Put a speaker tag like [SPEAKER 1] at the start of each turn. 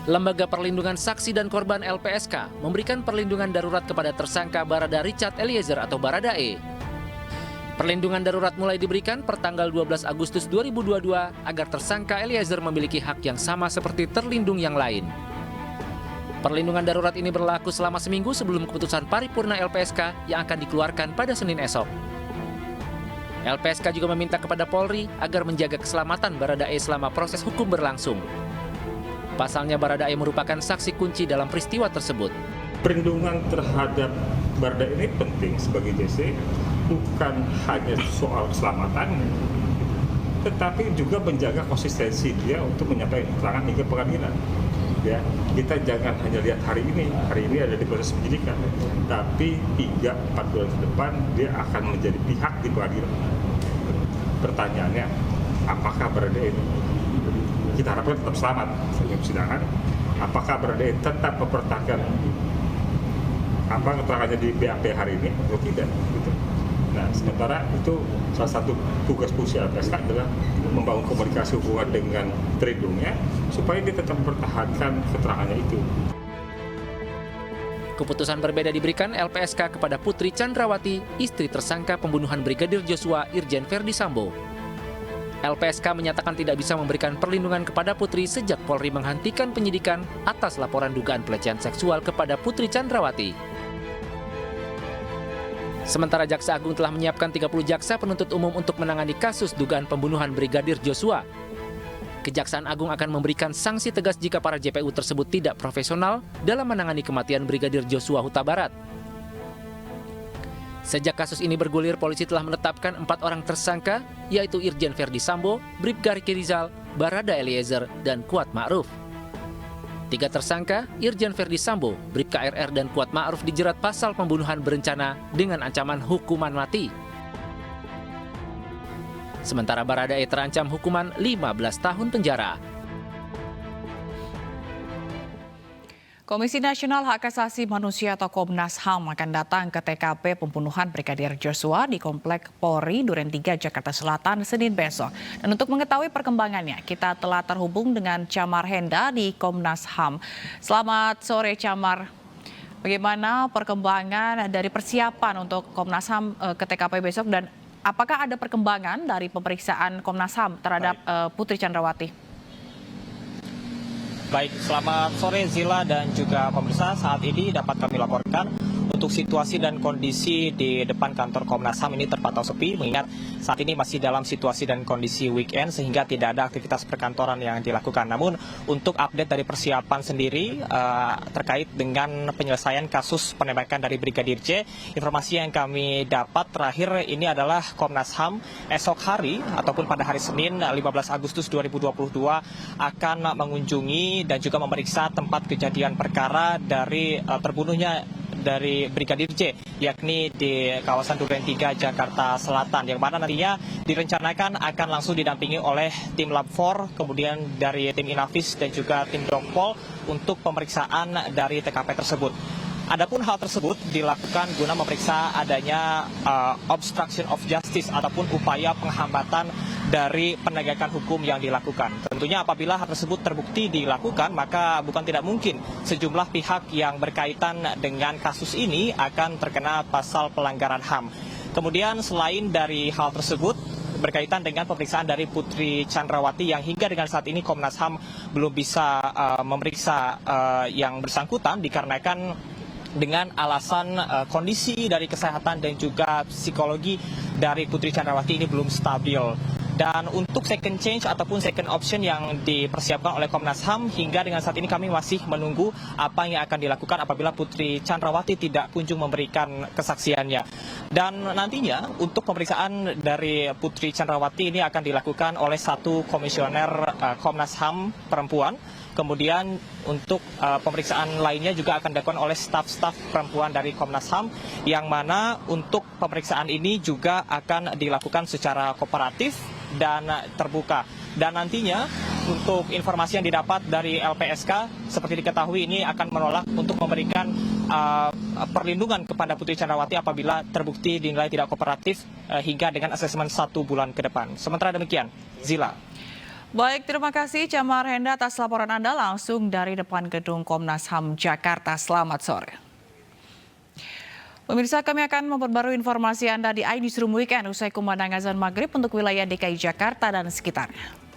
[SPEAKER 1] Lembaga Perlindungan Saksi dan Korban LPSK memberikan perlindungan darurat kepada tersangka Barada Richard Eliezer atau Baradae. Perlindungan darurat mulai diberikan per tanggal 12 Agustus 2022 agar tersangka Eliezer memiliki hak yang sama seperti terlindung yang lain. Perlindungan darurat ini berlaku selama seminggu sebelum keputusan paripurna LPSK yang akan dikeluarkan pada Senin esok. LPSK juga meminta kepada Polri agar menjaga keselamatan Baradae selama proses hukum berlangsung. Pasalnya Baradae merupakan saksi kunci dalam peristiwa tersebut.
[SPEAKER 2] Perlindungan terhadap Baradae ini penting sebagai JC, bukan hanya soal keselamatan, tetapi juga menjaga konsistensi dia untuk menyampaikan keterangan hingga pengadilan. Ya, kita jangan hanya lihat hari ini ada di proses penyidikan, tapi 3-4 bulan ke depan dia akan menjadi pihak di pengadilan. Pertanyaannya, apakah Baradae kita harapkan tetap selamat saat persidangan? Apakah Baradae tetap mempertahankan keterangannya di BAP hari ini atau tidak? Gitu. Nah, sementara itu salah satu tugas fungsi LPSK adalah membangun komunikasi hubungan dengan terlindungnya supaya dia tetap mempertahankan keterangannya itu.
[SPEAKER 1] Keputusan berbeda diberikan LPSK kepada Putri Chandrawati, istri tersangka pembunuhan Brigadir Joshua Irjen Verdi Sambo. LPSK menyatakan tidak bisa memberikan perlindungan kepada Putri sejak Polri menghentikan penyidikan atas laporan dugaan pelecehan seksual kepada Putri Chandrawati. Sementara Jaksa Agung telah menyiapkan 30 jaksa penuntut umum untuk menangani kasus dugaan pembunuhan Brigadir Joshua. Kejaksaan Agung akan memberikan sanksi tegas jika para JPU tersebut tidak profesional dalam menangani kematian Brigadir Joshua Huta Barat. Sejak kasus ini bergulir, polisi telah menetapkan 4 orang tersangka, yaitu Irjen Verdi Sambo, Bribka Riki Rizal, Barada Eliezer, dan Kuat Ma'ruf. 3 tersangka, Irjen Verdi Sambo, Bribka RR, dan Kuat Ma'ruf dijerat pasal pembunuhan berencana dengan ancaman hukuman mati. Sementara Baradae terancam hukuman 15 tahun penjara.
[SPEAKER 3] Komisi Nasional Hak Asasi Manusia atau Komnas HAM akan datang ke TKP pembunuhan Brigadir Joshua di Komplek Polri Duren 3 Jakarta Selatan Senin besok. Dan untuk mengetahui perkembangannya, kita telah terhubung dengan Chamar Henda di Komnas HAM. Selamat sore Chamar. Bagaimana perkembangan dari persiapan untuk Komnas HAM ke TKP besok dan apakah ada perkembangan dari pemeriksaan Komnas HAM terhadap Putri Chandrawati?
[SPEAKER 4] Baik, selamat sore Zila dan juga pemirsa. Saat ini dapat kami laporkan untuk situasi dan kondisi di depan kantor Komnas HAM ini terpantau sepi, mengingat saat ini masih dalam situasi dan kondisi weekend sehingga tidak ada aktivitas perkantoran yang dilakukan. Namun untuk update dari persiapan sendiri terkait dengan penyelesaian kasus penembakan dari Brigadir J, informasi yang kami dapat terakhir ini adalah Komnas HAM esok hari ataupun pada hari Senin 15 Agustus 2022 akan mengunjungi dan juga memeriksa tempat kejadian perkara dari terbunuhnya dari Brigadir J, yakni di kawasan Duren 3 Jakarta Selatan, yang mana nantinya direncanakan akan langsung didampingi oleh tim Lab 4, kemudian dari tim Inavis dan juga tim Dokpol untuk pemeriksaan dari TKP tersebut. Adapun hal tersebut dilakukan guna memeriksa adanya obstruction of justice ataupun upaya penghambatan dari penegakan hukum yang dilakukan. Tentunya apabila hal tersebut terbukti dilakukan, maka bukan tidak mungkin sejumlah pihak yang berkaitan dengan kasus ini akan terkena pasal pelanggaran HAM. Kemudian selain dari hal tersebut, berkaitan dengan pemeriksaan dari Putri Chandrawati yang hingga dengan saat ini Komnas HAM belum bisa memeriksa yang bersangkutan dikarenakan dengan alasan kondisi dari kesehatan dan juga psikologi dari Putri Chandrawati ini belum stabil. Dan untuk second change ataupun second option yang dipersiapkan oleh Komnas HAM, hingga dengan saat ini kami masih menunggu apa yang akan dilakukan apabila Putri Chandrawati tidak kunjung memberikan kesaksiannya. Dan nantinya untuk pemeriksaan dari Putri Chandrawati ini akan dilakukan oleh satu komisioner Komnas HAM perempuan. Kemudian untuk pemeriksaan lainnya juga akan dilakukan oleh staf-staf perempuan dari Komnas HAM, yang mana untuk pemeriksaan ini juga akan dilakukan secara kooperatif dan terbuka. Dan nantinya untuk informasi yang didapat dari LPSK, seperti diketahui ini akan menolak untuk memberikan perlindungan kepada Putri Chandrawati apabila terbukti dinilai tidak kooperatif hingga dengan asesmen 1 bulan ke depan. Sementara demikian, Zila.
[SPEAKER 3] Baik, terima kasih Camar Henda atas laporan Anda langsung dari depan gedung Komnas HAM Jakarta. Selamat sore. Pemirsa, kami akan memperbarui informasi Anda di iNewsroom Weekend usai kumandang azan maghrib untuk wilayah DKI Jakarta dan sekitarnya.